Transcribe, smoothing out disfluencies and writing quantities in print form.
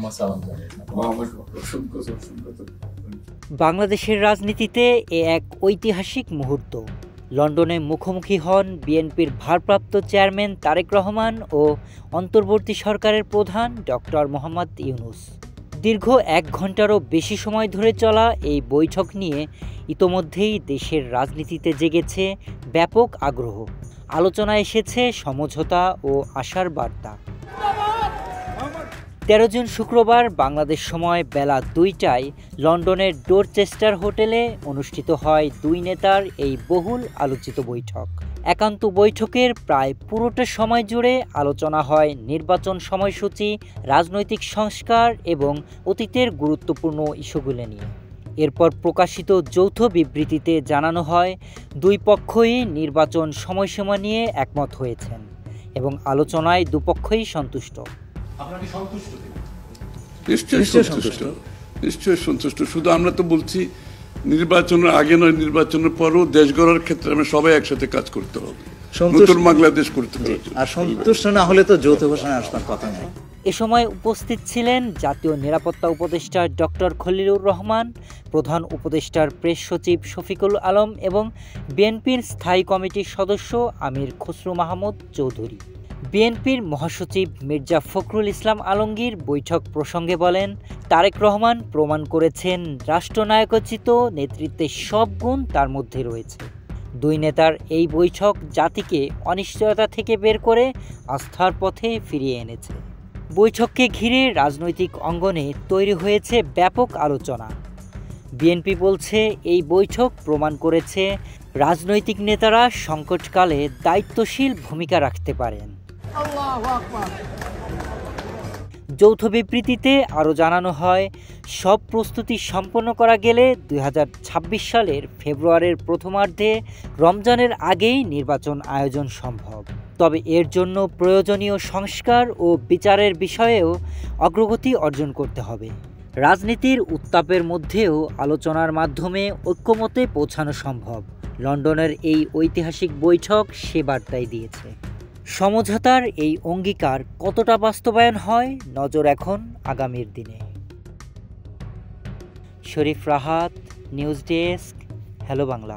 আমার সালাম জানাই। বাংলাদেশের রাজনীতিতে এ এক ঐতিহাসিক মুহূর্ত। লন্ডনে মুখোমুখি হন বিএনপির ভারপ্রাপ্ত চেয়ারম্যান তারেক রহমান ও অন্তর্বর্তী সরকারের প্রধান ডক্টর মোহাম্মদ ইউনূস। দীর্ঘ 1 ঘন্টারও বেশি সময় ধরে চলা এই বৈঠক নিয়ে ইতোমধ্যেই দেশের রাজনীতিতে জেগেছে ব্যাপক আগ্রহ। আলোচনায় এসেছে সমঝোতা ও আশার বার্তা। 13 জুন শুক্রবার বাংলাদেশ সময় বেলা 2টায় লন্ডনের ডোরচেস্টার হোটেলে অনুষ্ঠিত হয় দুই নেতার এই বহুল আলোচিত বৈঠক। একান্ত বৈঠকের প্রায় পুরোটা সময় জুড়ে আলোচনা হয় নির্বাচন সময়সূচি, রাজনৈতিক সংস্কার এবং অতীতের গুরুত্বপূর্ণ ইস্যুগুলো নিয়ে। এরপর প্রকাশিত যৌথ বিবৃতিতে জানানো হয় দুই পক্ষই নির্বাচন সময়সীমা নিয়ে একমত হয়েছেন এবং আলোচনায় দুপক্ষই সন্তুষ্ট। নিশ্চয়ই সন্তুষ্ট। শুধু আমরা তো বলছি নির্বাচনের আগে নয়, নির্বাচনের পরও দেশ গড়ার ক্ষেত্রে আমরা সবাই একসাথে কাজ করতে হবে, নতুন বাংলাদেশ করতে হবে। আর সন্তুষ্ট না হলে তো যৌথ ঘোষণা আসবার কথা নয়। এ সময় উপস্থিত ছিলেন জাতীয় নিরাপত্তা উপদেষ্টা ডক্টর খলিলুর রহমান, প্রধান উপদেষ্টার প্রেস সচিব শফিকুল আলম এবং বিএনপির স্থায়ী কমিটির সদস্য আমির খসরু মাহমুদ চৌধুরী। বিএনপির মহাসচিব মির্জা ফখরুল ইসলাম আলমগীর বৈঠক প্রসঙ্গে বলেন, তারেক রহমান প্রমাণ করেছেন রাষ্ট্রনায়কোচিত নেতৃত্বের সব গুণ তার মধ্যে রয়েছে। দুই নেতার এই বৈঠক জাতিকে অনিশ্চয়তা থেকে বের করে আস্থার পথে ফিরিয়ে এনেছে। বৈঠককে ঘিরে রাজনৈতিক অঙ্গনে তৈরি হয়েছে ব্যাপক আলোচনা। বিএনপি বলছে এই বৈঠক প্রমাণ করেছে রাজনৈতিক নেতারা সংকটকালে দায়িত্বশীল ভূমিকা রাখতে পারেন। যৌথ বিবৃতিতে আরও জানানো হয়, সব প্রস্তুতি সম্পন্ন করা গেলে 2026 সালের ফেব্রুয়ারির প্রথমার্ধে রমজানের আগেই নির্বাচন আয়োজন সম্ভব। তবে এর জন্য প্রয়োজনীয় সংস্কার ও বিচারের বিষয়েও অগ্রগতি অর্জন করতে হবে। রাজনীতির উত্তাপের মধ্যেও আলোচনার মাধ্যমে ঐক্যমতে পৌঁছানো সম্ভব। লন্ডনের এই ঐতিহাসিক বৈঠক সে বার্তাই দিয়েছে। সমঝোতার এই অঙ্গীকার কতটা বাস্তবায়ন হয়, নজর এখন আগামীর দিনে। Sharif Rahat, news desk, hello Bangla.